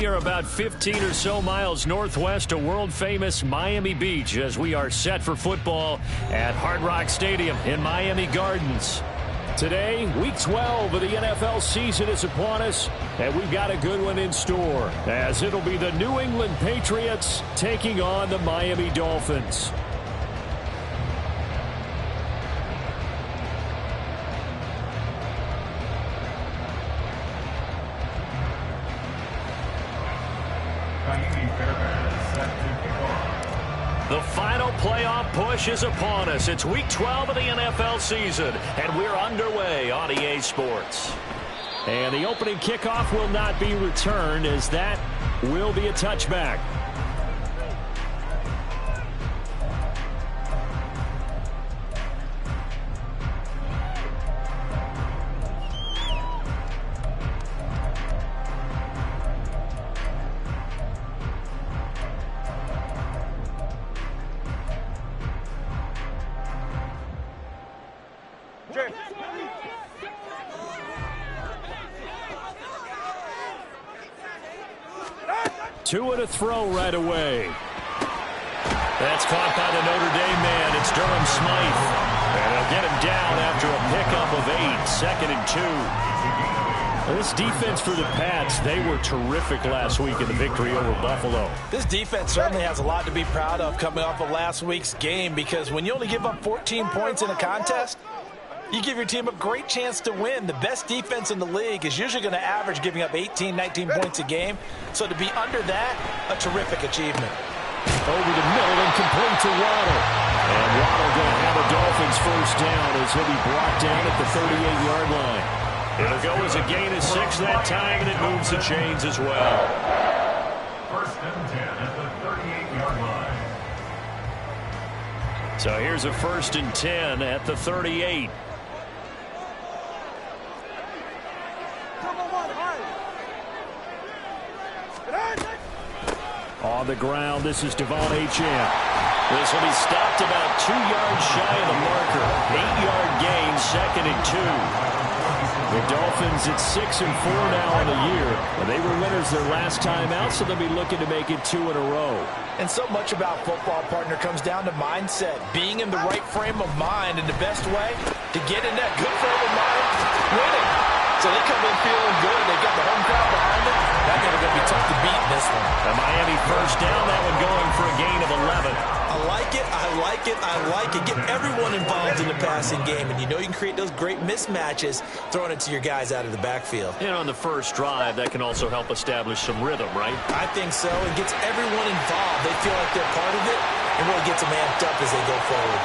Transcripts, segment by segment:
We are about 15 or so miles northwest of world-famous Miami Beach as we are set for football at Hard Rock Stadium in Miami Gardens. Today, Week 12 of the NFL season is upon us, and we've got a good one in store, as it'll be the New England Patriots taking on the Miami Dolphins. The final playoff push is upon us. It's Week 12 of the NFL season, and we're underway on EA Sports. And the opening kickoff will not be returned, as that will be a touchback. Two and a throw right away. That's caught by the Notre Dame man. It's Durham Smythe. And they'll get him down after a pickup of 8, 2nd and 2. This defense for the Pats, they were terrific last week in the victory over Buffalo. This defense certainly has a lot to be proud of coming off of last week's game, because when you only give up 14 points in a contest, you give your team a great chance to win. The best defense in the league is usually going to average giving up 18, 19 points a game. So to be under that, a terrific achievement. Over the middle and complete to Waddle. And Waddle going to have a Dolphins first down as he'll be brought down at the 38-yard line. It'll go as a gain of 6 that time, and it moves the chains as well. First and 10 at the 38-yard line. So here's a 1st and 10 at the 38. On the ground, this is Devon Achane. This will be stopped about 2 yards shy of the marker. 8-yard gain, 2nd and 2. The Dolphins at 6 and 4 now on the year. They were winners their last time out, so they'll be looking to make it 2 in a row. And so much about football, partner, comes down to mindset. Being in the right frame of mind, and the best way to get in that good frame of mind, winning. So they come in feeling good. They got the home crowd behind them. That game is going to be tough to beat in this one. The Miami first down, that one going for a gain of 11. I like it, I like it, I like it. Get everyone involved in the passing game, and you know you can create those great mismatches throwing it to your guys out of the backfield. And on the first drive, that can also help establish some rhythm, right? I think so. It gets everyone involved. They feel like they're part of it, and really gets them amped up as they go forward.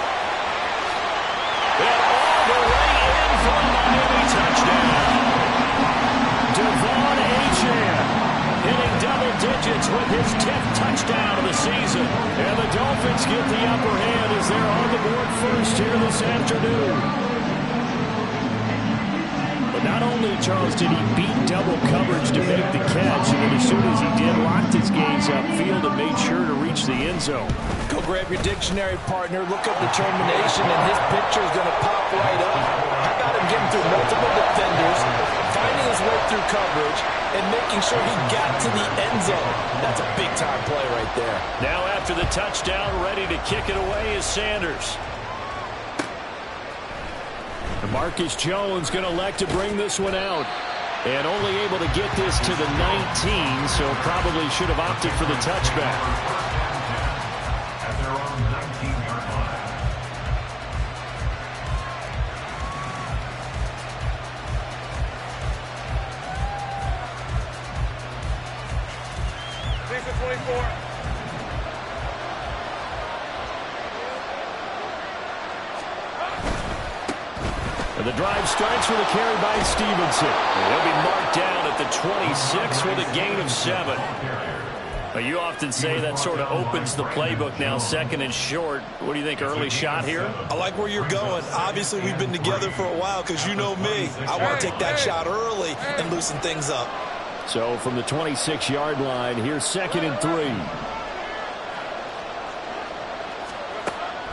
And all the way in for a Miami touchdown. Devon Achane hitting double digits with his 10th touchdown of the season. And the Dolphins get the upper hand as they're on the board first here this afternoon. But not only, Charles, did he beat double coverage to make the catch, and then as soon as he did, locked his gaze upfield and made sure to reach the end zone. Go grab your dictionary, partner. Look up determination, and his picture is going to pop right up. How about him getting through multiple defenders, finding his way through coverage, and making sure he got to the end zone? That's a big-time play right there. Now after the touchdown, ready to kick it away is Sanders. Marcus Jones going to elect to bring this one out. And only able to get this to the 19, so probably should have opted for the touchback. At their own 19-yard line. Thanks for 24. And the drive starts with a carry by Stevenson. And he'll be marked down at the 26 with a gain of 7. But you often say that sort of opens the playbook now, 2nd and short. What do you think, early shot here? I like where you're going. Obviously, we've been together for a while because you know me. I want to take that shot early and loosen things up. So from the 26-yard line, here's 2nd and 3.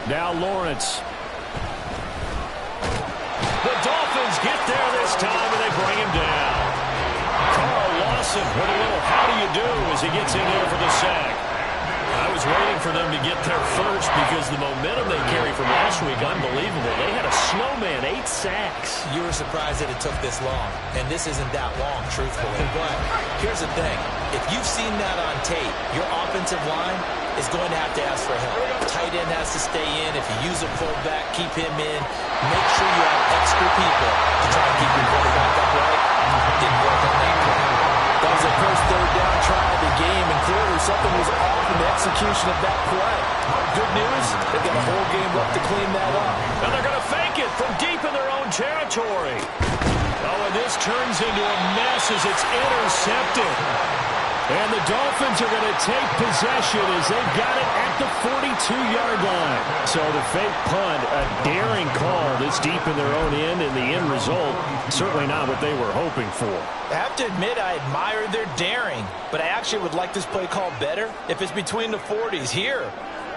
Now Lawrence. The Dolphins get there this time, and they bring him down. Carl lost Wilson with a little how do you do as he gets in there for the sack. I was waiting for them to get there first because the momentum they carry from last week, unbelievable. They had a snowman, 8 sacks. You were surprised that it took this long, and this isn't that long, truthfully. But here's the thing. If you've seen that on tape, your offensive line is going to have to ask for help. Tight end has to stay in. If you use a fullback, keep him in. Make sure you have extra people to try and keep your quarterback upright. Didn't work on that play. That was a first third down try of the game, and clearly something was off in the execution of that play. Good news, they've got a whole game left to clean that up. And they're going to fake it from deep in their own territory. Oh, and this turns into a mess as it's intercepted. And the Dolphins are going to take possession as they've got it at the 42-yard line. So the fake punt, a daring call this deep in their own end, and the end result, certainly not what they were hoping for. I have to admit I admire their daring, but I actually would like this play called better if it's between the 40s here.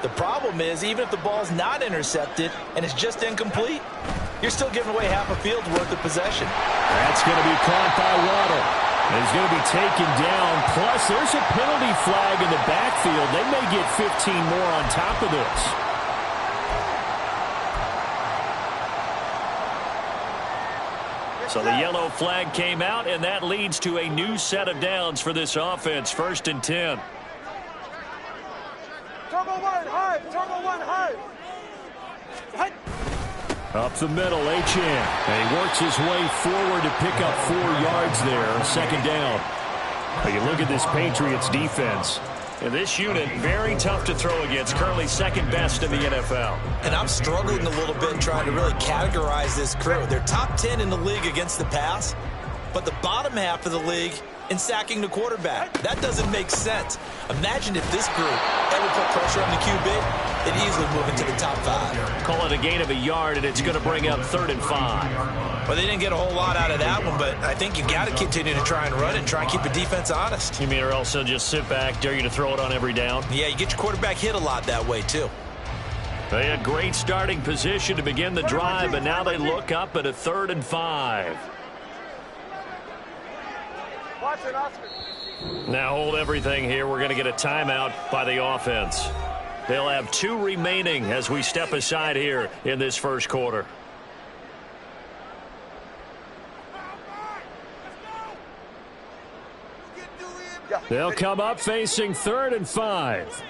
The problem is, even if the ball's not intercepted and it's just incomplete, you're still giving away half a field's worth of possession. That's going to be caught by Waddle. And he's going to be taken down. Plus, there's a penalty flag in the backfield. They may get 15 more on top of this. So the yellow flag came out, and that leads to a new set of downs for this offense. 1st and 10. Turbo one, hard. Turbo one, hard. Up the middle, Achane. And he works his way forward to pick up 4 yards there. 2nd down. Now you look at this Patriots defense. And this unit, very tough to throw against. Currently 2nd best in the NFL. And I'm struggling a little bit trying to really categorize this crew. They're top 10 in the league against the pass, but the bottom half of the league in sacking the quarterback. That doesn't make sense. Imagine if this group ever put pressure on the QB, they'd easily move into the top 5. Call it a gain of a yard, and it's going to bring up 3rd and 5. Well, they didn't get a whole lot out of that one, but I think you got to continue to try and run and try and keep the defense honest. You mean or else they'll just sit back, dare you to throw it on every down? Yeah, you get your quarterback hit a lot that way, too. They had great starting position to begin the drive, but now they look up at a 3rd and 5. Watch it, Oscar. Now hold everything here. We're going to get a timeout by the offense. They'll have 2 remaining as we step aside here in this first quarter. They'll come up facing 3rd and 5.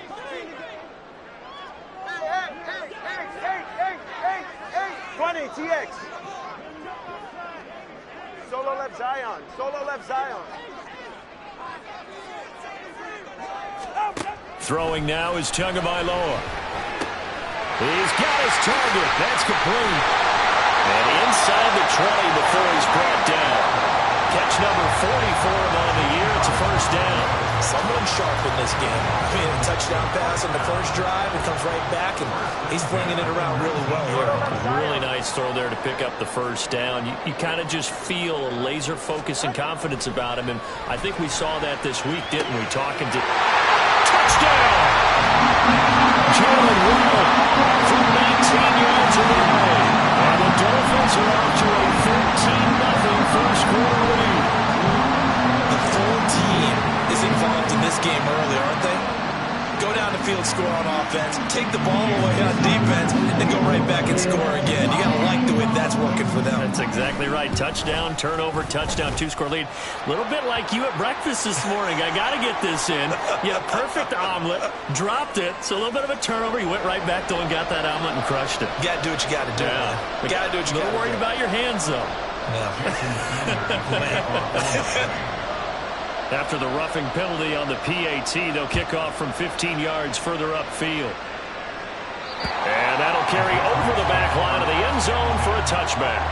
Hey, 20, TX. Solo left Zion. Solo left Zion. Throwing now is Tagovailoa. He's got his target. That's complete. And inside the 20 before he's brought down. Catch number 44 on the year. It's a 1st down. Someone sharp in this game. I mean, a touchdown pass on the first drive. It comes right back, and he's flinging it around really well here. Really nice throw there to pick up the 1st down. You kind of just feel a laser focus and confidence about him, and I think we saw that this week, didn't we? Talking to touchdown! Jalen Waddle from 19 yards away. And the Dolphins are off to a 13-0 first quarter lead. The full team is involved in this game early, aren't they? Go down the field, score on offense, take the ball away on defense, and then go right back and score again. You got to like the way that's working for them. That's exactly right. Touchdown, turnover, touchdown, 2-score lead. A little bit like you at breakfast this morning. I got to get this in. You had a perfect omelet, dropped it, so a little bit of a turnover. You went right back to and got that omelet and crushed it. You got to do what you got to do. Yeah. You got to do what you got to do. A little worried about your hands, though. No. After the roughing penalty on the PAT, they'll kick off from 15 yards further upfield. And that'll carry over the back line of the end zone for a touchback.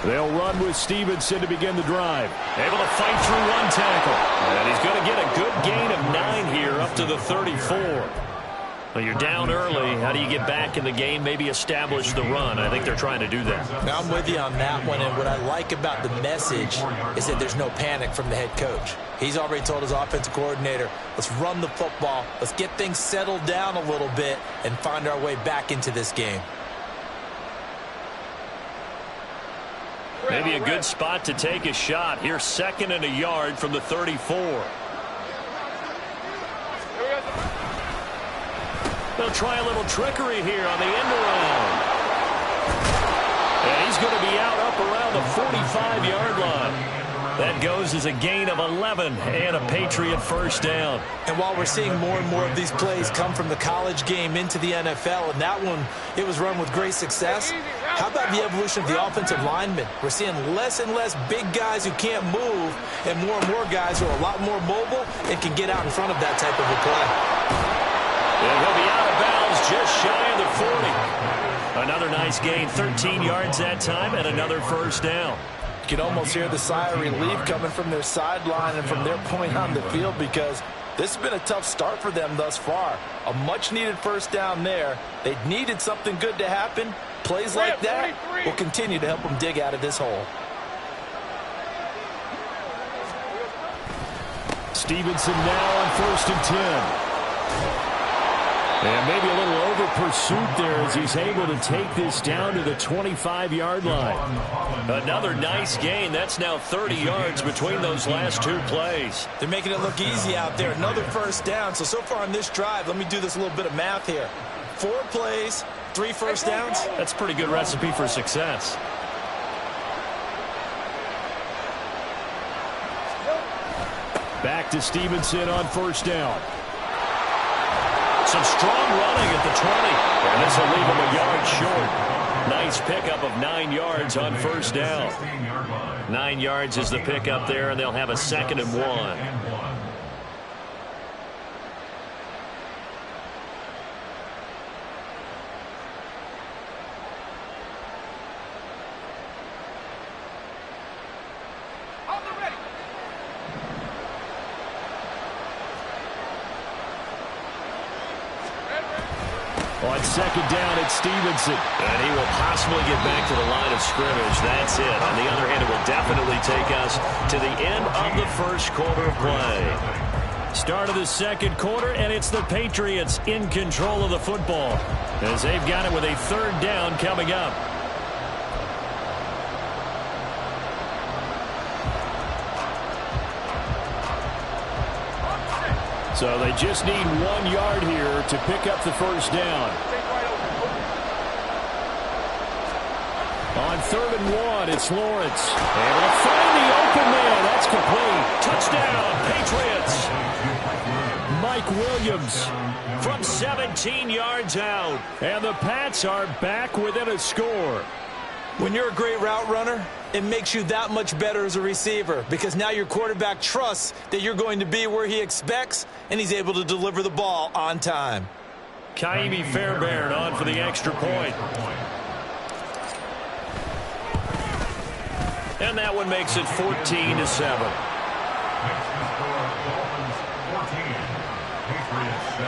They'll run with Stevenson to begin the drive. Able to fight through 1 tackle. And he's going to get a good gain of 9 here up to the 34. Well, you're down early. How do you get back in the game, maybe establish the run? I think they're trying to do that. Now, I'm with you on that one, and what I like about the message is that there's no panic from the head coach. He's already told his offensive coordinator, let's run the football, let's get things settled down a little bit and find our way back into this game. Maybe a good spot to take a shot. Here's 2nd and a yard from the 34. They'll try a little trickery here on the end around. And he's going to be out up around the 45-yard line. That goes as a gain of 11 and a Patriot first down. And while we're seeing more and more of these plays come from the college game into the NFL, and that one, it was run with great success, how about the evolution of the offensive linemen? We're seeing less and less big guys who can't move and more guys who are a lot more mobile and can get out in front of that type of a play. And he'll be out of bounds just shy of the 40. Another nice gain, 13 yards that time, and another first down. You can almost hear the sigh of relief coming from their sideline and from their point on the field because this has been a tough start for them thus far. A much-needed first down there. They needed something good to happen. Plays like that will continue to help them dig out of this hole. Stevenson now on 1st and 10. And maybe a little over pursuit there as he's able to take this down to the 25-yard line. Another nice gain. That's now 30 yards between those last two plays. They're making it look easy out there. Another first down. So far on this drive, let me do this little bit of math here. 4 plays, 3 first downs. That's a pretty good recipe for success. Back to Stevenson on 1st down. Some strong running at the 20. And this will leave him a yard short. Nice pickup of 9 yards on 1st down. 9 yards is the pickup there, and they'll have a 2nd and 1. On 2nd down, it's Stevenson. And he will possibly get back to the line of scrimmage. That's it. On the other hand, it will definitely take us to the end of the first quarter of play. Start of the 2nd quarter, and it's the Patriots in control of the football as they've got it with a 3rd down coming up. So they just need 1 yard here to pick up the first down. On 3rd and 1, it's Lawrence. Able to find the open man. That's complete. Touchdown, Patriots. Mike Williams from 17 yards out. And the Pats are back within a score. When you're a great route runner, it makes you that much better as a receiver because now your quarterback trusts that you're going to be where he expects, and he's able to deliver the ball on time. Kaimi Fairbairn on for the extra point. And that one makes it 14-7. Next is score Dolphins 14, Patriots 7.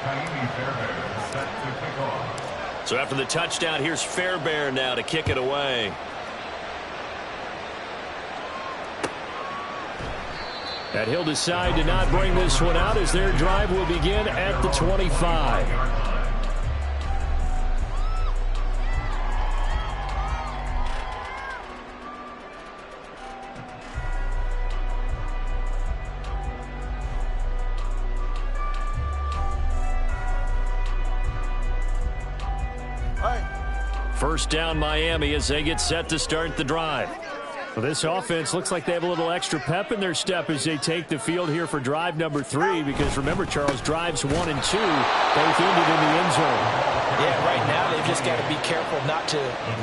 Kaimi Fairbairn set to kick off. So after the touchdown, here's Fairbairn now to kick it away. And he'll decide to not bring this one out as their drive will begin at the 25. First down Miami as they get set to start the drive. Well, this offense looks like they have a little extra pep in their step as they take the field here for drive number 3 because remember, Charles, drives 1 and 2 both ended in the end zone. Yeah, right now they've just got to be careful not to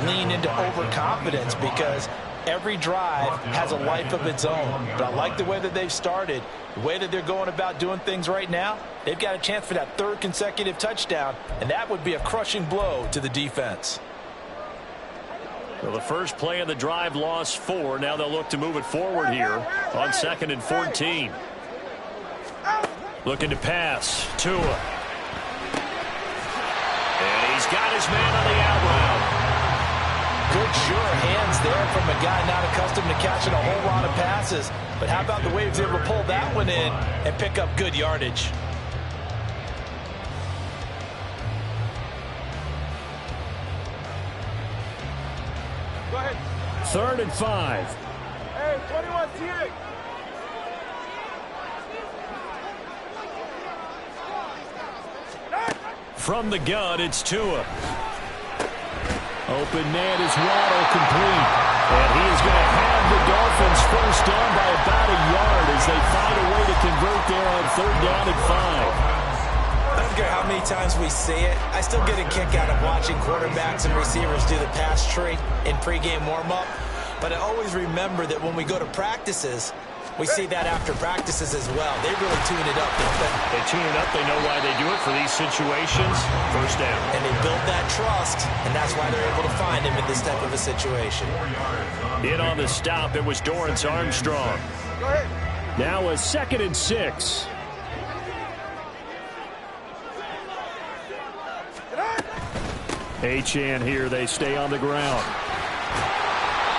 lean into overconfidence because every drive has a life of its own. But I like the way that they've started, the way that they're going about doing things right now. They've got a chance for that 3rd consecutive touchdown, and that would be a crushing blow to the defense. Well, the first play of the drive lost 4. Now they'll look to move it forward here on 2nd and 14. Looking to pass. Tua. And he's got his man on the out route. Good, sure hands there from a guy not accustomed to catching a whole lot of passes. But how about the way he was able to pull that one in and pick up good yardage? Go ahead. 3rd and 5. Hey, 21 TX. From the gun, it's Tua. Open man is Waddle, complete. And he is going to have the Dolphins first down by about a yard as they find a way to convert there on 3rd down and 5. I don't care how many times we say it, I still get a kick out of watching quarterbacks and receivers do the pass tree in pregame warm-up. But I always remember that when we go to practices, we see that after practices as well. They really tune it up, don't they? They tune it up. They know why they do it for these situations. First down. And they build that trust, and that's why they're able to find him in this type of a situation. In on the stop, it was Dorrance Armstrong. Go ahead. Now a 2nd and 6. Achane here. They stay on the ground.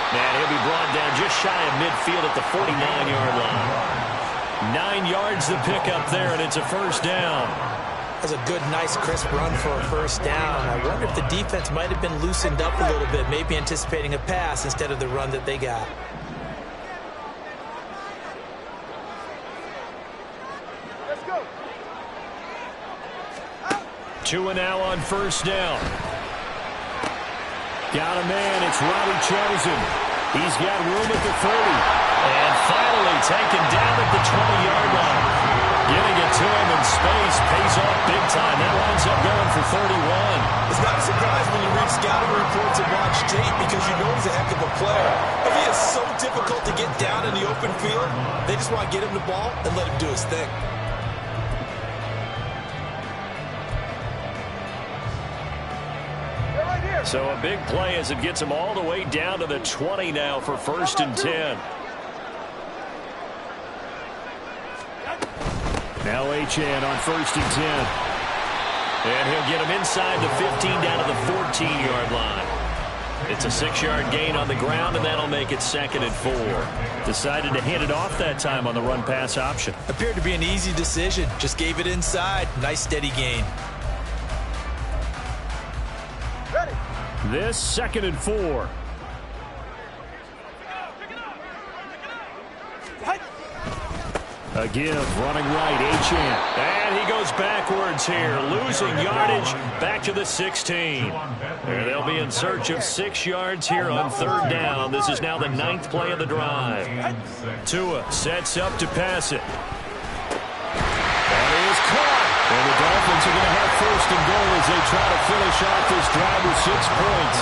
And he'll be brought down just shy of midfield at the 49-yard line. 9 yards to pick up there, and it's a first down. That's a good, nice, crisp run for a first down. I wonder if the defense might have been loosened up a little bit, maybe anticipating a pass instead of the run that they got. Let's go. Tua now on first down. Got a man. It's Robbie Chosen. He's got room at the 30. And finally taken down at the 20-yard line. Getting it to him in space pays off big time. That winds up going for 31. It's not a surprise when you read scouting reports and watch tape because you know he's a heck of a player. But he is so difficult to get down in the open field. They just want to get him the ball and let him do his thing. So a big play as it gets him all the way down to the 20 now for 1st and 10. Now Achane on 1st and 10. And he'll get him inside the 15 down to the 14-yard line. It's a 6-yard gain on the ground, and that'll make it 2nd and 4. Decided to hand it off that time on the run-pass option. Appeared to be an easy decision. Just gave it inside. Nice, steady gain. Ready. This 2nd and 4. A give, running right, Achane. And he goes backwards here, losing yardage back to the 16. And they'll be in search of 6 yards here on 3rd down. This is now the 9th play of the drive. Tua sets up to pass it. That is caught. And the Dolphins are going to have 1st and goal as they try to finish off this drive with 6 points.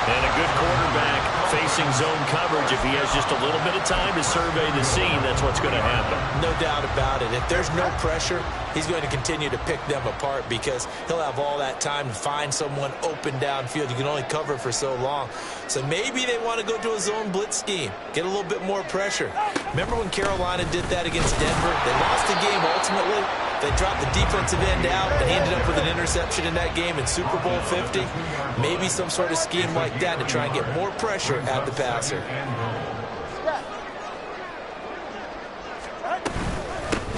And a good quarterback facing zone coverage. If he has just a little bit of time to survey the scene, that's what's going to happen. No doubt about it. If there's no pressure, he's going to continue to pick them apart because he'll have all that time to find someone open downfield. You can only cover for so long. So maybe they want to go to a zone blitz scheme, get a little bit more pressure. Remember when Carolina did that against Denver? They lost the game ultimately. They dropped the defensive end out and ended up with an interception in that game in Super Bowl 50. Maybe some sort of scheme like that to try and get more pressure at the passer.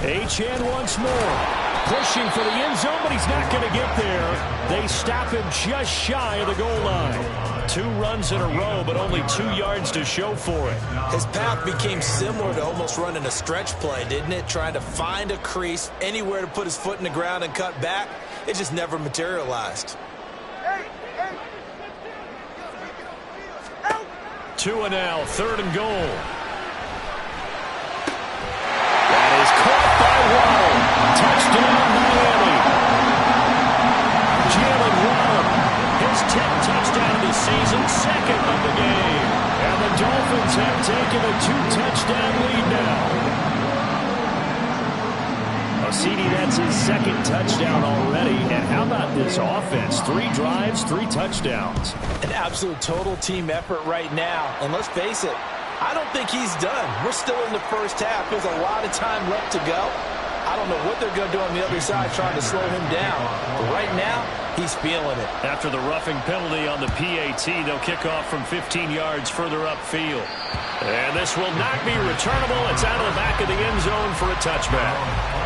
Achane once more. Pushing for the end zone, but he's not going to get there. They stop him just shy of the goal line. 2 runs in a row, but only 2 yards to show for it. His path became similar to almost running a stretch play, didn't it? Trying to find a crease, anywhere to put his foot in the ground and cut back. It just never materialized. Tua now, 3rd and goal. That is caught by Waddle. Touchdown, Miami. Jalen Waddle, his 10th touchdown of the season, 2nd of the game. And the Dolphins have taken a 2-touchdown lead now. CD, that's his 2nd touchdown already. And how about this offense? 3 drives, 3 touchdowns. An absolute total team effort right now. And let's face it, I don't think he's done. We're still in the first half. There's a lot of time left to go. I don't know what they're going to do on the other side trying to slow him down. But right now, he's feeling it. After the roughing penalty on the PAT, they'll kick off from 15 yards further upfield. And this will not be returnable. It's out of the back of the end zone for a touchback.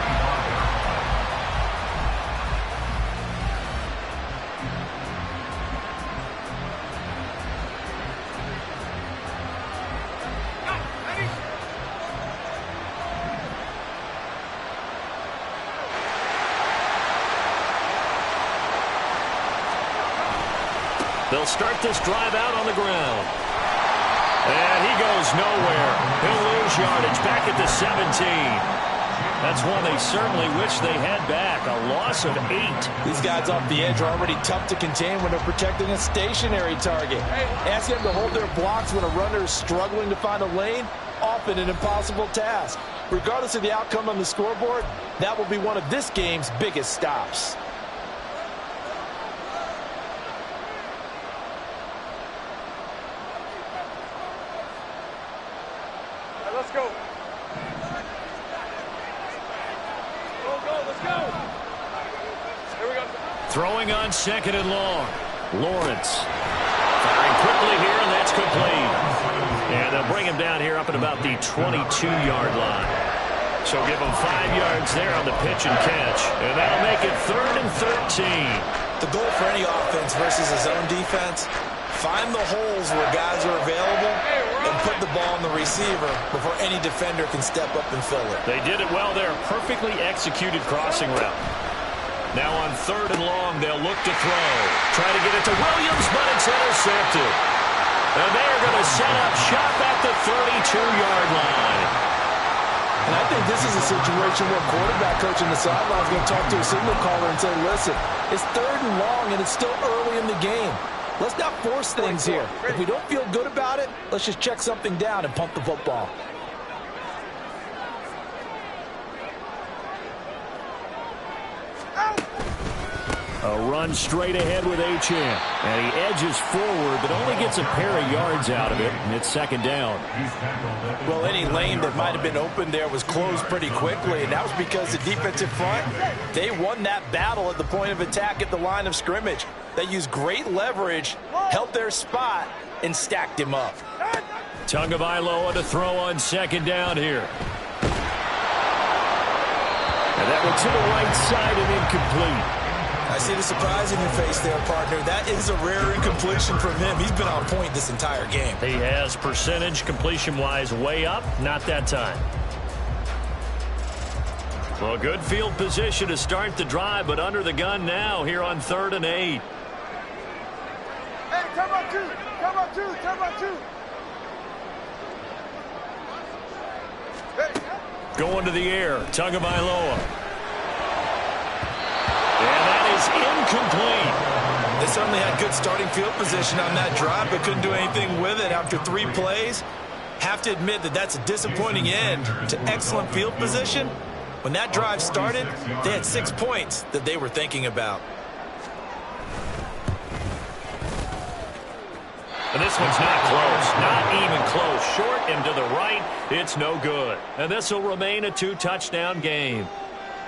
They'll start this drive out on the ground. And he goes nowhere. He'll lose yardage back at the 17. That's one they certainly wish they had back. A loss of 8. These guys off the edge are already tough to contain when they're protecting a stationary target. Ask them to hold their blocks when a runner is struggling to find a lane, often an impossible task. Regardless of the outcome on the scoreboard, that will be one of this game's biggest stops. Let's go. Let's go. Here we go. Throwing on 2nd and long. Lawrence. Firing quickly here, and that's complete. And they'll bring him down here up at about the 22-yard line. So give him 5 yards there on the pitch and catch. And that'll make it 3rd and 13. The goal for any offense versus his own defense, find the holes where guys are available and put the ball on the receiver before any defender can step up and fill it. They did it well there. Perfectly executed crossing route. Now on 3rd and long, they'll look to throw. Try to get it to Williams, but it's intercepted. And they're going to set up shop at the 32-yard line. And I think this is a situation where quarterback coach in the sideline is going to talk to a signal caller and say, listen, it's 3rd and long and it's still early in the game. Let's not force things here. If we don't feel good about it, let's just check something down and pump the football. A run straight ahead with H.M. And he edges forward, but only gets a pair of yards out of it, and it's 2nd down. Well, any lane that might have been open there was closed pretty quickly, and that was because the defensive front, they won that battle at the point of attack at the line of scrimmage. They used great leverage, held their spot, and stacked him up. Tagovailoa to throw on 2nd down here. And that one to the right side and incomplete. I see the surprise in your face there, partner. That is a rare incompletion from him. He's been on point this entire game. He has percentage completion-wise way up. Not that time. Well, good field position to start the drive, but under the gun now here on 3rd and 8. Hey, come on, 2. Come on, 2. Come on, 2. Hey. Going to the air. Tagovailoa. And that is incomplete. They certainly had good starting field position on that drive, but couldn't do anything with it after 3 plays. Have to admit that that's a disappointing end to excellent field position. When that drive started, they had 6 points that they were thinking about. And this one's not close. Not even close. Short and to the right. It's no good. And this will remain a 2-touchdown game.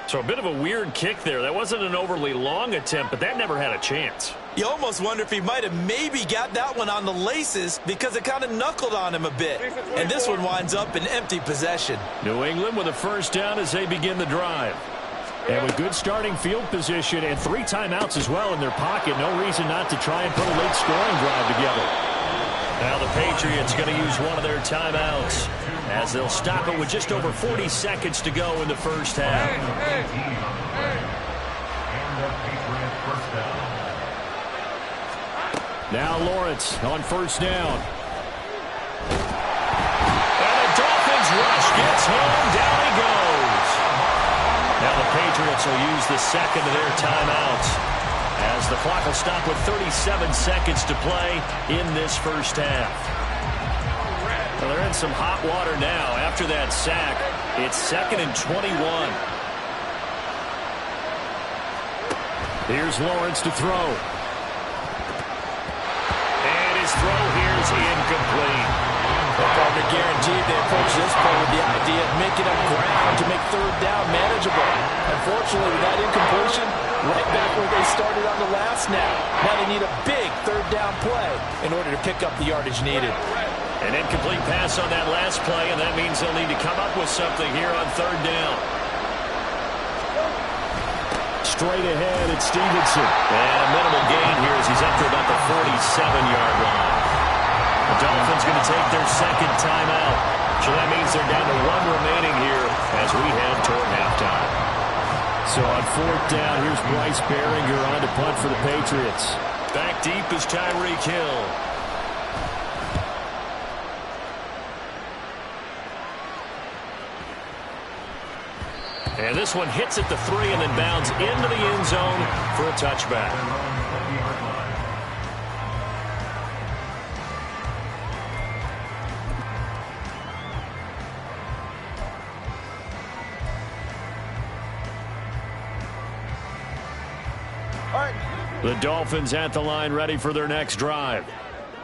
So a bit of a weird kick there. That wasn't an overly long attempt, but that never had a chance. You almost wonder if he might have maybe got that one on the laces because it kind of knuckled on him a bit. And this one winds up in empty possession. New England with a 1st down as they begin the drive. And with good starting field position and 3 timeouts as well in their pocket, no reason not to try and put a late scoring drive together. Now the Patriots going to use one of their timeouts as they'll stop it with just over 40 seconds to go in the 1st half. Now Lawrence on 1st down. And the Dolphins rush gets home. Down he goes. Now the Patriots will use the 2nd of their timeouts as the clock will stop with 37 seconds to play in this 1st half. Well, they're in some hot water now. After that sack, it's 2nd and 21. Here's Lawrence to throw. And his throw here is incomplete. Well, partner, guaranteed they approach this play with the idea of making up ground to make third down manageable. Unfortunately, with that incompletion, right back where they started on the last snap. Now they need a big third down play in order to pick up the yardage needed. An incomplete pass on that last play, and that means they'll need to come up with something here on third down. Straight ahead, it's Stevenson. And a minimal gain here as he's up to about the 47-yard line. The Dolphins going to take their second timeout. So that means they're down to one remaining here as we head toward halftime. So on fourth down, here's Bryce Behringer on to punt for the Patriots. Back deep is Tyreek Hill. And this one hits at the 3 and then bounds into the end zone for a touchback. The Dolphins at the line ready for their next drive.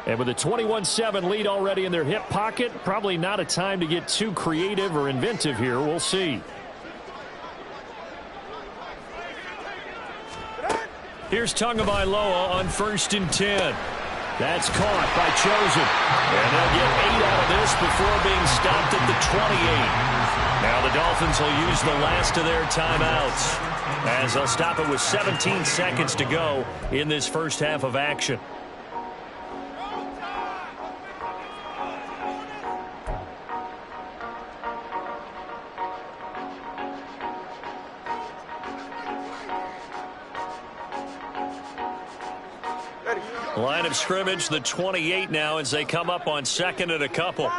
And with a 21-7 lead already in their hip pocket, probably not a time to get too creative or inventive here. We'll see. Here's Tagovailoa on 1st and 10. That's caught by Chosen. And they'll get 8 out of this before being stopped at the 28. Now the Dolphins will use the last of their timeouts as they'll stop it with 17 seconds to go in this first half of action. Line of scrimmage, the 28 now as they come up on 2nd and a couple.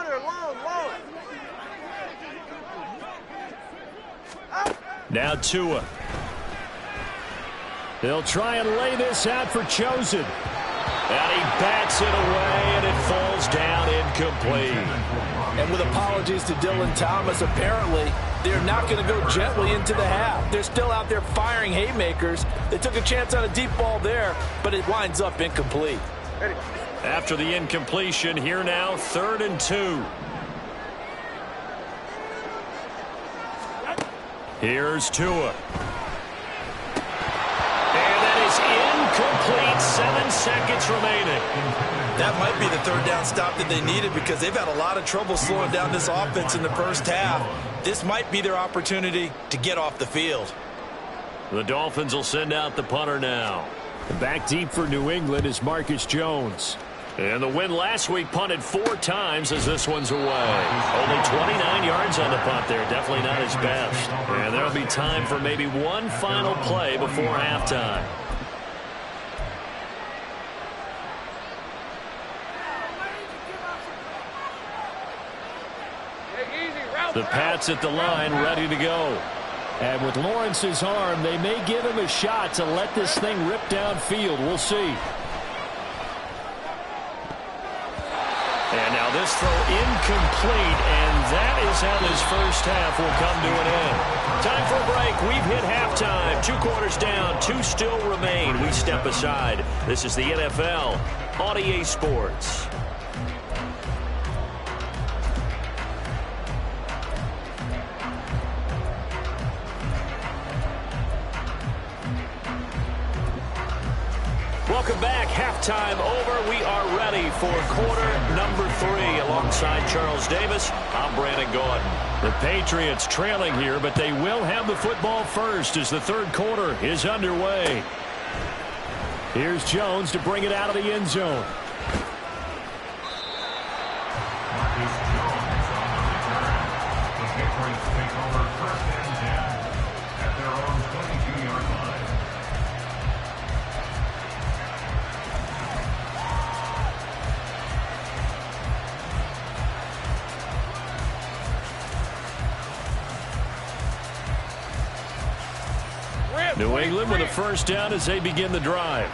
Now Tua. They'll try and lay this out for Chosen. And he bats it away, and it falls down incomplete. And with apologies to Dylan Thomas, apparently they're not going to go gently into the half. They're still out there firing haymakers. They took a chance on a deep ball there, but it winds up incomplete. After the incompletion, here now, 3rd and 2. Here's Tua. And that is incomplete. 7 seconds remaining. That might be the third down stop that they needed because they've had a lot of trouble slowing down this offense in the first half. This might be their opportunity to get off the field. The Dolphins will send out the punter now. Back deep for New England is Marcus Jones. And the win last week punted 4 times as this one's away. Only 29 yards on the punt there. Definitely not his best. And there'll be time for maybe one final play before halftime. The Pats at the line ready to go. And with Lawrence's arm, they may give him a shot to let this thing rip downfield. We'll see. And now this throw incomplete, and that is how this first half will come to an end. Time for a break. We've hit halftime. 2 quarters down, 2 still remain. We step aside. This is the NFL on EA Sports. Welcome back. Halftime over. We are ready for quarter number 3. Alongside Charles Davis, I'm Brandon Gordon. The Patriots trailing here, but they will have the football first as the third quarter is underway. Here's Jones to bring it out of the end zone. Marcus Jones on the return. The Patriots take over 1st and 10 at their own 22-yard line. New England with a first down as they begin the drive.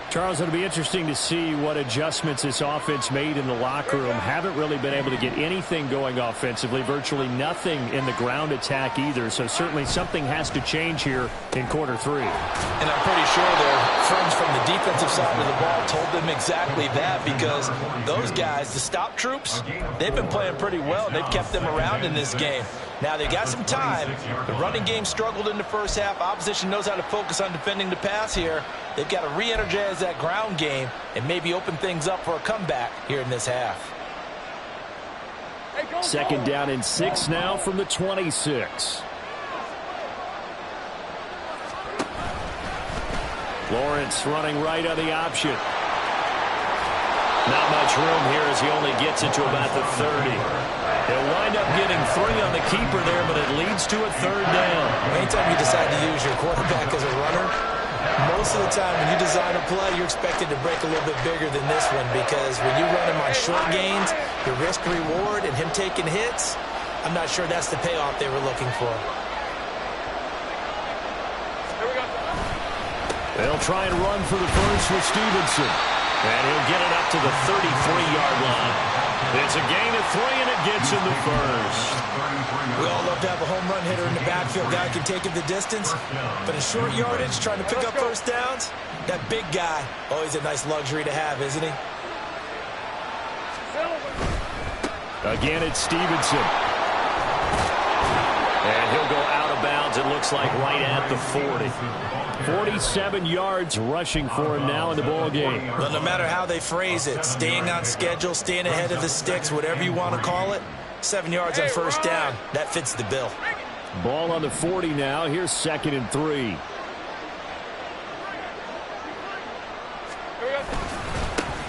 Charles, it'll be interesting to see what adjustments this offense made in the locker room. Haven't really been able to get anything going offensively, virtually nothing in the ground attack either. So certainly something has to change here in quarter 3. And I'm pretty sure their friends from the defensive side of the ball told them exactly that, because those guys, the stop troops, they've been playing pretty well. They've kept them around in this game. Now, they got some time. The running game struggled in the first half. Opposition knows how to focus on defending the pass here. They've got to re-energize that ground game and maybe open things up for a comeback here in this half. 2nd down and 6 now from the 26. Lawrence running right on the option. Not much room here as he only gets it to about the 30. He'll wind up getting 3 on the keeper there, but it leads to a 3rd down. Anytime you decide to use your quarterback as a runner, most of the time when you design a play, you're expected to break a little bit bigger than this one, because when you run him on short gains, your risk-reward and him taking hits, I'm not sure that's the payoff they were looking for. They'll try and run for the first with Stevenson. And he'll get it up to the 33-yard line. It's a gain of 3, and it gets in the first. We all love to have a home run hitter in the backfield. Guy can take it the distance. But in short yardage, trying to pick up first downs, that big guy, always a nice luxury to have, isn't he? Again, it's Stevenson. And he'll go out of bounds, it looks like, right at the 40. 47 yards rushing for him now in the ball game. Well, no matter how they phrase it, staying on schedule, staying ahead of the sticks, whatever you want to call it, 7 yards on first down, that fits the bill. Ball on the 40 now. Here's 2nd and 3.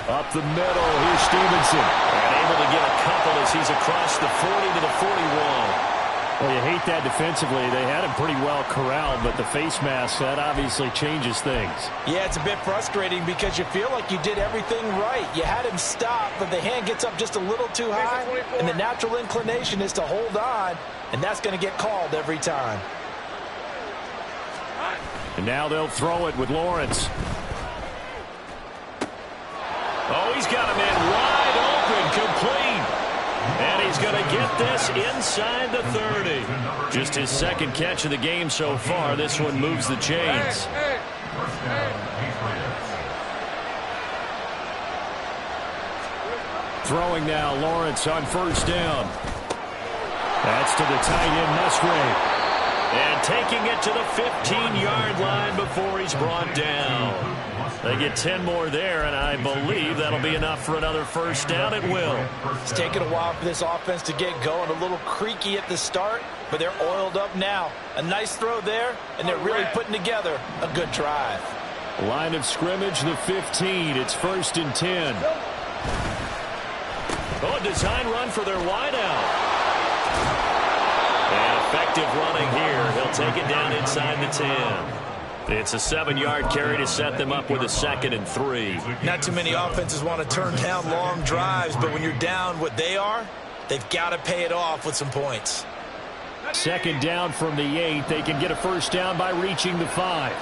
Up the middle, here's Stevenson. And able to get a couple as he's across the 40 to the 41. Well, you hate that defensively. They had him pretty well corralled, but the face mask, that obviously changes things. Yeah, it's a bit frustrating because you feel like you did everything right. You had him stop, but the hand gets up just a little too high, and the natural inclination is to hold on, and that's going to get called every time. And now they'll throw it with Lawrence. Oh, he's got him in wide open, complete. And he's going to get this inside the 30. Just his 2nd catch of the game so far. This one moves the chains. Throwing now, Lawrence on first down. That's to the tight end, Musgrave. And taking it to the 15-yard line before he's brought down. They get 10 more there, and I believe that'll be enough for another first down. It will. It's taken a while for this offense to get going. A little creaky at the start, but they're oiled up now. A nice throw there, and they're really putting together a good drive. Line of scrimmage, the 15. It's 1st and 10. Oh, a design run for their wideout. And effective running here. He'll take it down inside the 10. It's a 7-yard carry to set them up with a 2nd and 3. Not too many offenses want to turn down long drives, but when you're down what they are, they've got to pay it off with some points. 2nd down from the 8. They can get a first down by reaching the 5.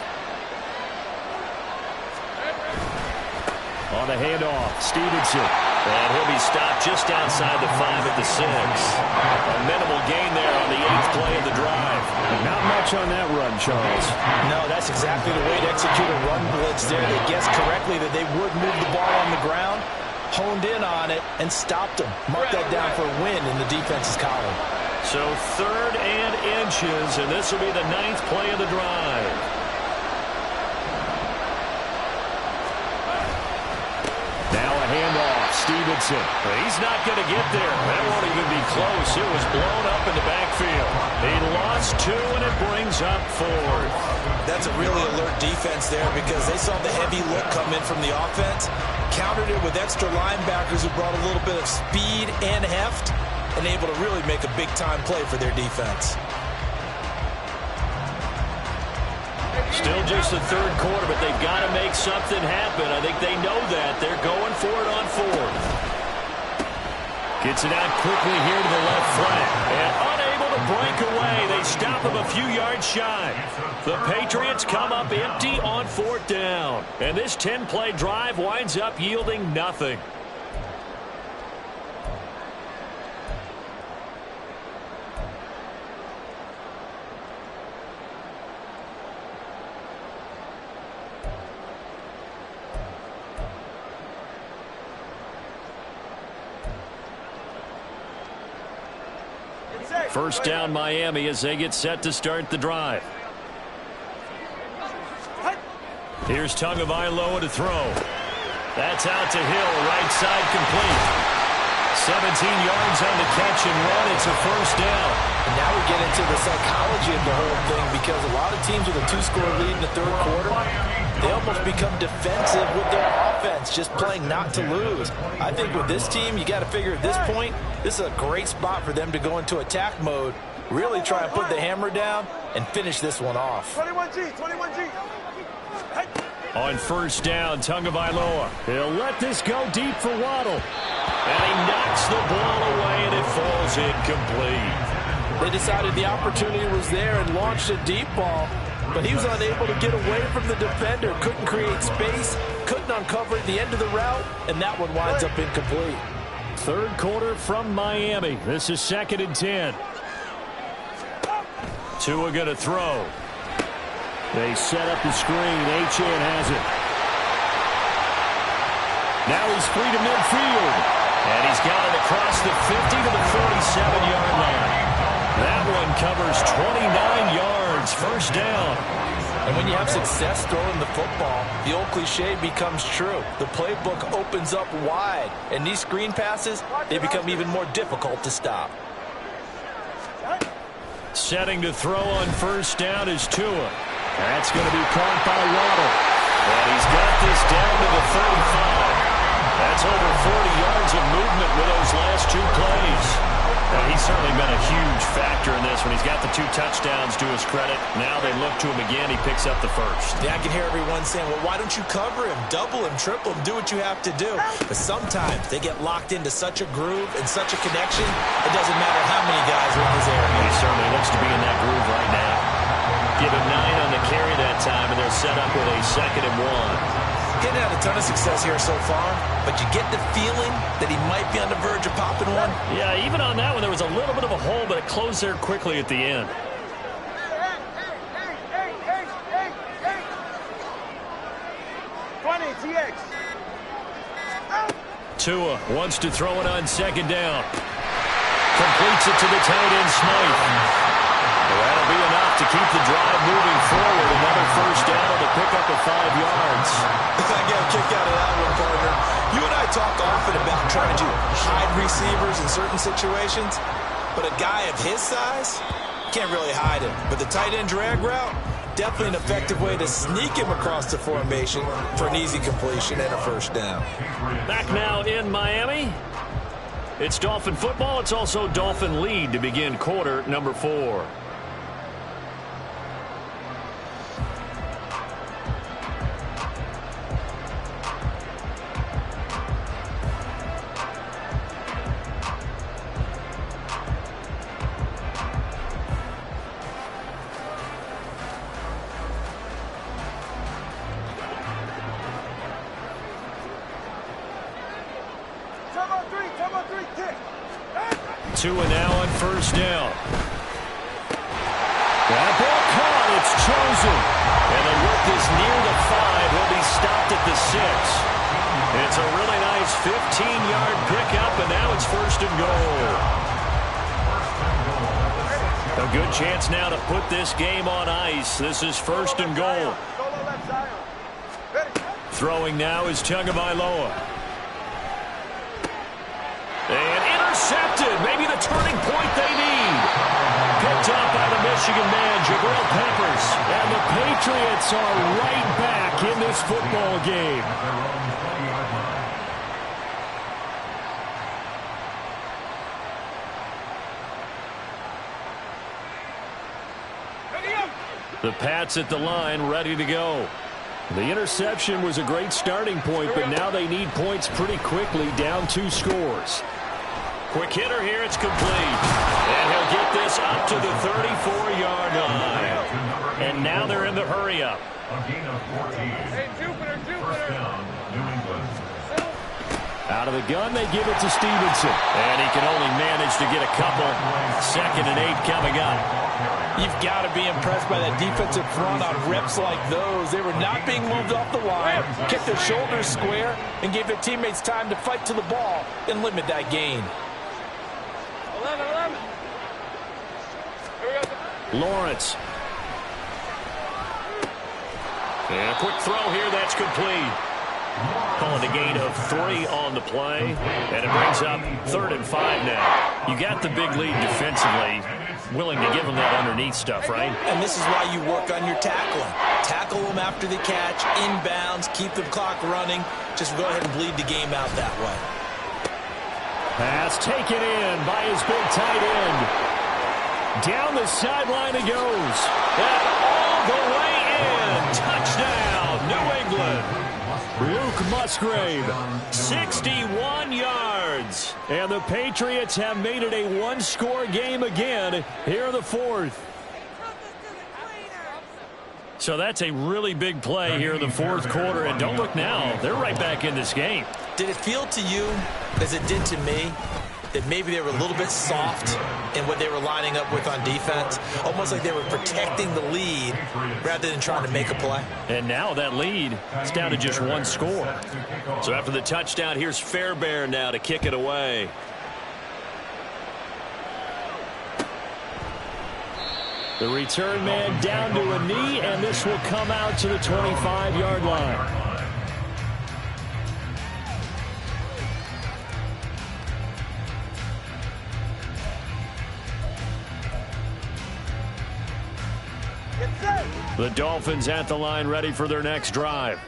On the handoff, Stevenson. And he'll be stopped just outside the 5 at the 6. A minimal gain there on the 8th play of the drive. Not much on that run, Charles. No, that's exactly the way to execute a run blitz there. They guessed correctly that they would move the ball on the ground, honed in on it, and stopped them. Mark that down for a win in the defense's column. So 3rd and inches, and this will be the 9th play of the drive. Now a handoff. Stevenson. He's not going to get there. That won't even be close. It was blown up in the backfield. He lost 2, and it brings up 4th. That's a really alert defense there, because they saw the heavy look come in from the offense, countered it with extra linebackers who brought a little bit of speed and heft, and able to really make a big-time play for their defense. Still just the 3rd quarter, but they've got to make something happen. I think they know that. They're going for it on 4th. Gets it out quickly here to the left flank. And unable to break away. They stop stop him a few yards shy. The Patriots come up empty on 4th down. And this 10-play drive winds up yielding nothing. First down Miami as they get set to start the drive. Here's Tagovailoa to throw. That's out to Hill, right side complete. 17 yards on the catch and run. It's a first down. And now we get into the psychology of the whole thing, because a lot of teams with a 2-score lead in the 3rd quarter, they almost become defensive with their offense, just playing not to lose. I think with this team, you got to figure at this point, this is a great spot for them to go into attack mode, really try and put the hammer down and finish this one off. 21G, 21G. Hey. On first down, Tagovailoa. He'll let this go deep for Waddle. And he knocks the ball away, and it falls incomplete. They decided the opportunity was there and launched a deep ball, but he was unable to get away from the defender, couldn't create space, couldn't uncover at the end of the route, and that one winds up incomplete. 3rd quarter from Miami. This is 2nd and 10. Tua going to throw. They set up the screen. Achane has it. Now he's free to midfield. And he's got it across the 50 to the 47-yard line. That one covers 29 yards. First down. And when you have success throwing the football, the old cliche becomes true. The playbook opens up wide. And these screen passes, they become even more difficult to stop. Setting to throw on first down is Tua. That's going to be caught by Waddle. And he's got this down to the 35. That's over 40 yards of movement with those last 2 plays. He's certainly been a huge factor in this when he's got the 2 touchdowns to his credit. Now they look to him again. He picks up the first. Yeah, I can hear everyone saying, well, why don't you cover him, double him, triple him, do what you have to do. But sometimes they get locked into such a groove and such a connection, it doesn't matter how many guys are in his area. He certainly looks to be in that groove right now. Give him 9 on the carry that time, and they're set up with a 2nd and 1. Getting had a ton of success here so far, but you get the feeling that he might be on the verge of popping one. Yeah, even on that one, there was a little bit of a hole, but it closed there quickly at the end. 20 TX. Tua wants to throw it on 2nd down. Completes it to the tight end, Smythe. That'll be enough to keep the drive moving forward. Another first down to pick up a 5 yards. I get a kick out of that one, partner. You and I talk often about trying to hide receivers in certain situations, but a guy of his size can't really hide him. But the tight end drag route, definitely an effective way to sneak him across the formation for an easy completion and a first down. Back now in Miami. It's Dolphin football. It's also Dolphin lead to begin quarter number 4. Tua now on first down. That ball caught. It's chosen. And the look is near the 5. Will be stopped at the 6. It's a really nice 15-yard pickup, and now it's first and goal. A good chance now to put this game on ice. This is first and goal. Throwing now is Tagovailoa. And intercepted. Maybe the turning point they need. Picked up by the Michigan man, Jabril Peppers. And the Patriots are right back in this football game. The Pats at the line, ready to go. The interception was a great starting point, but now they need points pretty quickly, down 2 scores. Quick hitter here, it's complete. And he'll get this up to the 34-yard now they're in the hurry-up. A gain of 14. Hey, Jupiter. First down, New England. Out of the gun, they give it to Stevenson. And he can only manage to get a couple. 2nd and 8 coming up. You've got to be impressed by that defensive front on reps like those. They were not being moved off the line, kept their shoulders square, and gave their teammates time to fight to the ball and limit that gain. 11. Here we go. Lawrence. And a quick throw here, that's complete. Calling a gain of 3 on the play, and it brings up 3rd and 5 now. You got the big lead defensively, willing to give them that underneath stuff, right? And this is why you work on your tackling. Tackle them after the catch, inbounds, keep the clock running. Just go ahead and bleed the game out that way. Pass taken in by his big tight end. Down the sideline it goes. And all the way in. Touchdown, New England. Luke Musgrave, 61 yards. And the Patriots have made it a one-score game again here in the 4th. So that's a really big play here in the 4th quarter. And don't look now, they're right back in this game. Did it feel to you, as it did to me, that maybe they were a little bit soft in what they were lining up with on defense? Almost like they were protecting the lead rather than trying to make a play. And now that lead is down to just 1 score. So after the touchdown, here's Fairbairn now to kick it away. The return man down to a knee, and this will come out to the 25-yard line. The Dolphins at the line ready for their next drive.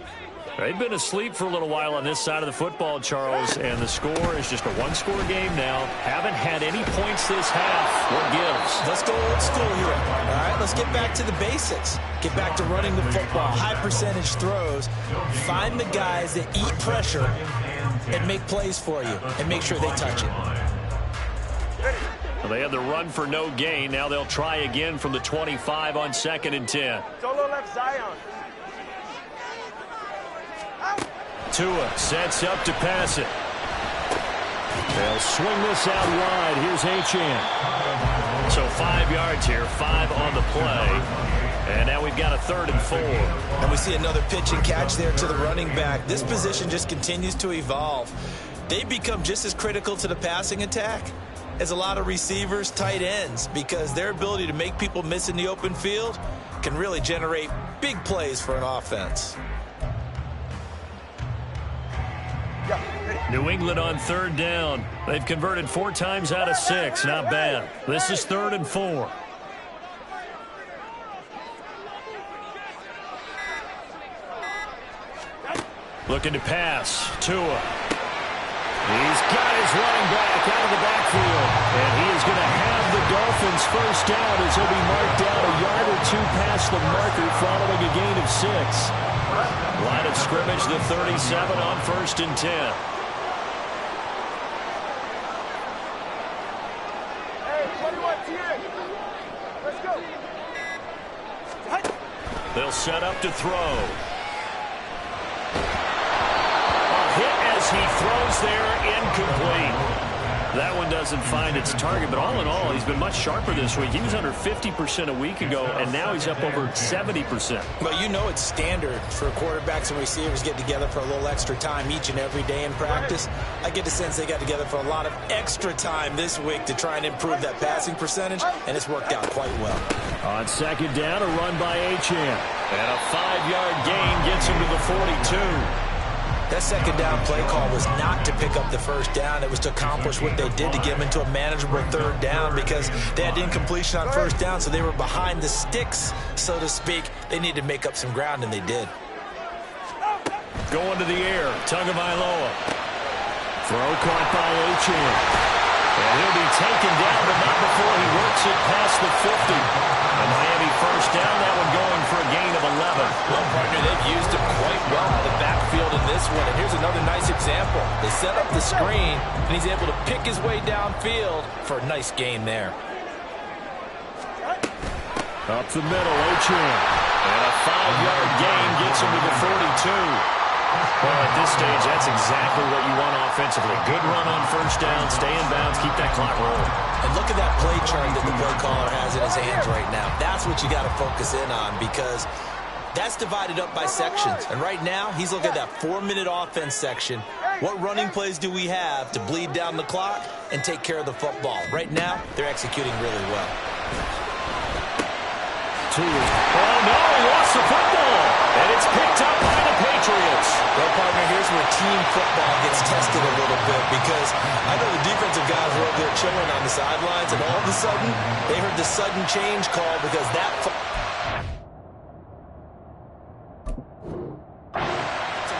They've been asleep for a little while on this side of the football, Charles, and the score is just a one-score game now. Haven't had any points this half. What gives? Let's go old school here. All right, let's get back to the basics. Get back to running the football, high-percentage throws. Find the guys that eat pressure and make plays for you and make sure they touch it. Well, they had the run for no gain. Now they'll try again from the 25 on 2nd and 10. Solo left Zion. Tua sets up to pass it. They'll swing this out wide. Here's Achane. So 5 yards here, 5 on the play. And now we've got a 3rd and 4. And we see another pitch and catch there to the running back. This position just continues to evolve. They become just as critical to the passing attack as a lot of receivers, tight ends, because their ability to make people miss in the open field can really generate big plays for an offense. New England on 3rd down. They've converted 4 times out of 6. Not bad. This is 3rd and 4. Looking to pass. Tua. He's got his running back out of the backfield. And he is going to have the Dolphins first down as he'll be marked down a yard or 2 past the marker following a gain of 6. Line of scrimmage, the 37 on 1st and 10. Hey, 21 TN. Let's go. They'll set up to throw. A hit as he throws there, incomplete. That one doesn't find its target, but all in all, he's been much sharper this week. He was under 50% a week ago, and now he's up over 70%. Well, you know it's standard for quarterbacks and receivers get together for a little extra time each and every day in practice. I get the sense they got together for a lot of extra time this week to try and improve that passing percentage, and it's worked out quite well. On 2nd down, a run by Achane. And a 5-yard gain gets him to the 42. That 2nd down play call was not to pick up the 1st down. It was to accomplish what they did to get them into a manageable 3rd down because they had incompletion on 1st down, so they were behind the sticks, so to speak. They needed to make up some ground, and they did. Going to the air, Tagovailoa. Throw caught by Achane. And he'll be taken down, but not before he works it past the 50. And Miami first down, that one going for a gain of 11. Well, partner, they've used him quite well out of the backfield in this one. And here's another nice example. They set up the screen, and he's able to pick his way downfield for a nice gain there. Up the middle, Achane. And a 5-yard gain gets him to the 42. Well, at this stage, that's exactly what you want offensively. Good run on first down, stay in bounds, keep that clock rolling. And look at that play chart that the play caller has in his hands right now. That's what you got to focus in on, because that's divided up by sections. And right now, he's looking at that 4-minute offense section. What running plays do we have to bleed down the clock and take care of the football? Right now, they're executing really well. Oh, no, he lost the football. And it's picked up by the Patriots. Well, partner, here's where team football gets tested a little bit, because I know the defensive guys were over there chilling on the sidelines, and all of a sudden, they heard the sudden change call because that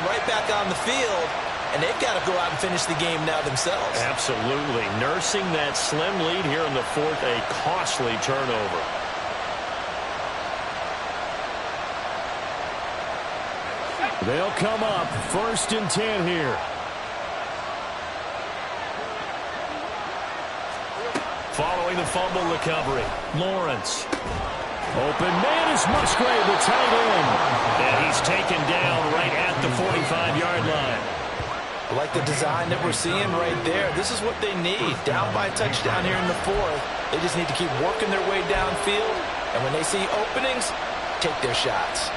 right back on the field, and they've got to go out and finish the game now themselves. Absolutely. Nursing that slim lead here in the fourth, a costly turnover. They'll come up 1st and 10 here. Following the fumble recovery, Lawrence. Open man is Musgrave, the tight end. And he's taken down right at the 45-yard line. I like the design that we're seeing right there. This is what they need. Down by a touchdown here in the fourth. They just need to keep working their way downfield. And when they see openings, take their shots.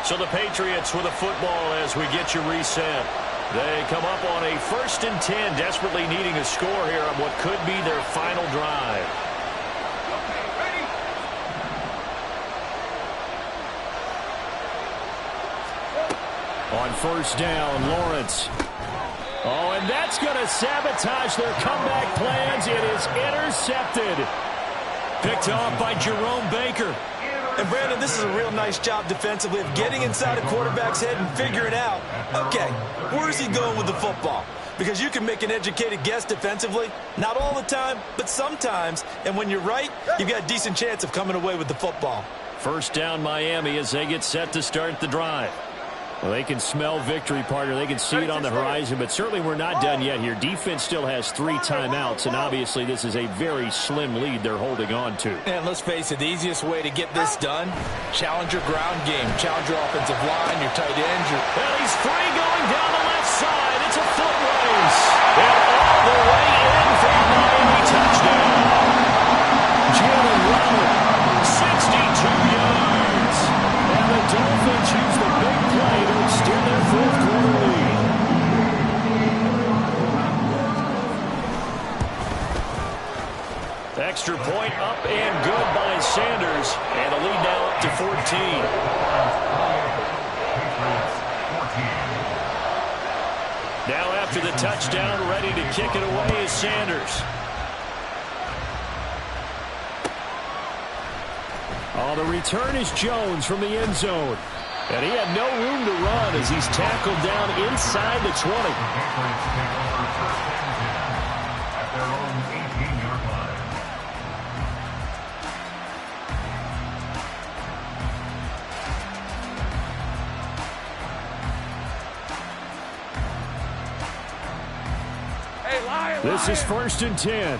So the Patriots with a football as we get you reset. They come up on a 1st and 10, desperately needing a score here on what could be their final drive. On 1st down, Lawrence. Oh, and that's going to sabotage their comeback plans. It is intercepted. Picked off by Jerome Baker. And, Brandon, this is a real nice job defensively of getting inside a quarterback's head and figuring out, okay, where's he going with the football? Because you can make an educated guess defensively, not all the time, but sometimes. And when you're right, you've got a decent chance of coming away with the football. 1st down, Miami, as they get set to start the drive. Well, they can smell victory, partner. They can see it on the horizon, but certainly we're not done yet here. Defense still has 3 timeouts, and obviously this is a very slim lead they're holding on to. And let's face it, the easiest way to get this done, challenge your ground game, challenge your offensive line, your tight ends. And he's free going down the left side. It's a foot race. And all the way in for a Miami touchdown. Jalen Robert, 62 yards. And the Dolphins use the big play to extend their 4th quarter lead. Extra point up and good by Sanders. And the lead now up to 14. Now after the touchdown, ready to kick it away is Sanders. Oh, the return is Jones from the end zone. And he had no room to run as he's tackled down inside the 20. At their own 18-yard line. Hey, Lion, This Lion. is 1st and 10.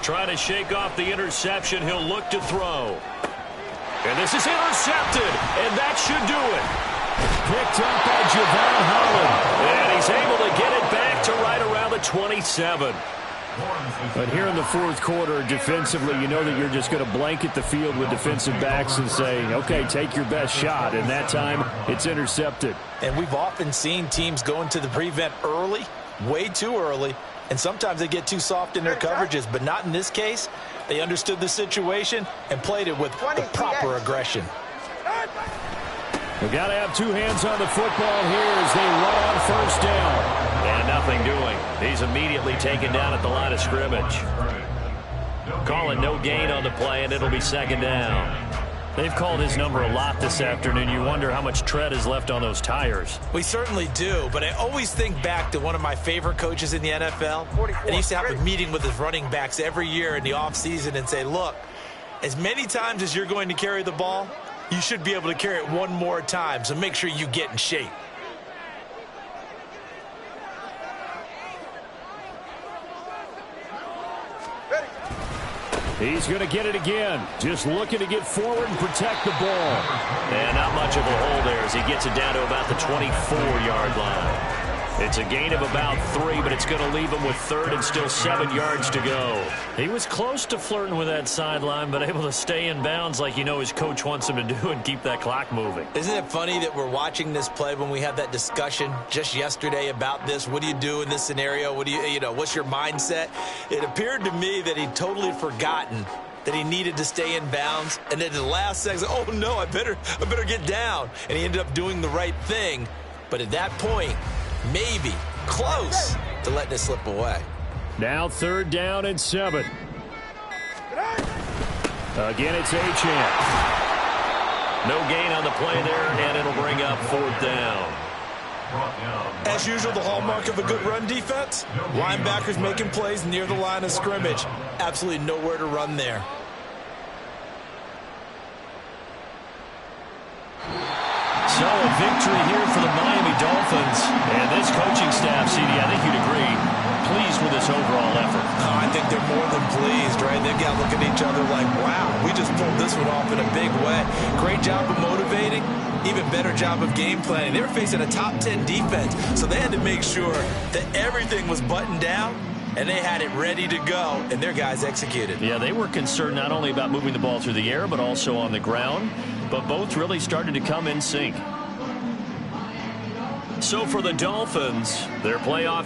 Trying to shake off the interception. He'll look to throw. And this is intercepted. And that should do it. Picked up by Javon Holland. And he's able to get it back to right around the 27. But here in the 4th quarter, defensively, you know that you're just going to blanket the field with defensive backs and say, okay, take your best shot. And that time, it's intercepted. And we've often seen teams go into the prevent early, way too early, and sometimes they get too soft in their coverages, but not in this case. They understood the situation and played it with the proper aggression. We've got to have 2 hands on the football here as they run on 1st down. And nothing doing. He's immediately taken down at the line of scrimmage. Call it no gain on the play, and it'll be 2nd down. They've called his number a lot this afternoon. You wonder how much tread is left on those tires. We certainly do, but I always think back to one of my favorite coaches in the NFL. And he used to have a meeting with his running backs every year in the offseason and say, look, As many times as you're going to carry the ball, you should be able to carry it one more time, so make sure you get in shape. He's going to get it again. Just looking to get forward and protect the ball. And not much of a hole there as he gets it down to about the 24-yard line. It's a gain of about 3, but it's going to leave him with 3rd and still 7 yards to go. He was close to flirting with that sideline, but able to stay in bounds like you know his coach wants him to do and keep that clock moving. Isn't it funny that we're watching this play when we had that discussion just yesterday about this? What do you do in this scenario? What do you know, what's your mindset? It appeared to me that he'd totally forgotten that he needed to stay in bounds, and then at the last second, oh no, I better get down. And he ended up doing the right thing. But at that point, maybe close to letting it slip away. Now 3rd down and 7. Again, it's Achane. No gain on the play there, and it'll bring up 4th down. As usual, the hallmark of a good run defense, linebackers making plays near the line of scrimmage. Absolutely nowhere to run there. So a victory here for the Miami Dolphins. And this coaching staff, CD, I think you'd agree, pleased with this overall effort. Oh, I think they're more than pleased, right? They've got to look at each other like, wow, we just pulled this one off in a big way. Great job of motivating, even better job of game planning. They were facing a top 10 defense, so they had to make sure that everything was buttoned down, and they had it ready to go, and their guys executed. Yeah, they were concerned not only about moving the ball through the air, but also on the ground. But both really started to come in sync. So for the Dolphins, their playoff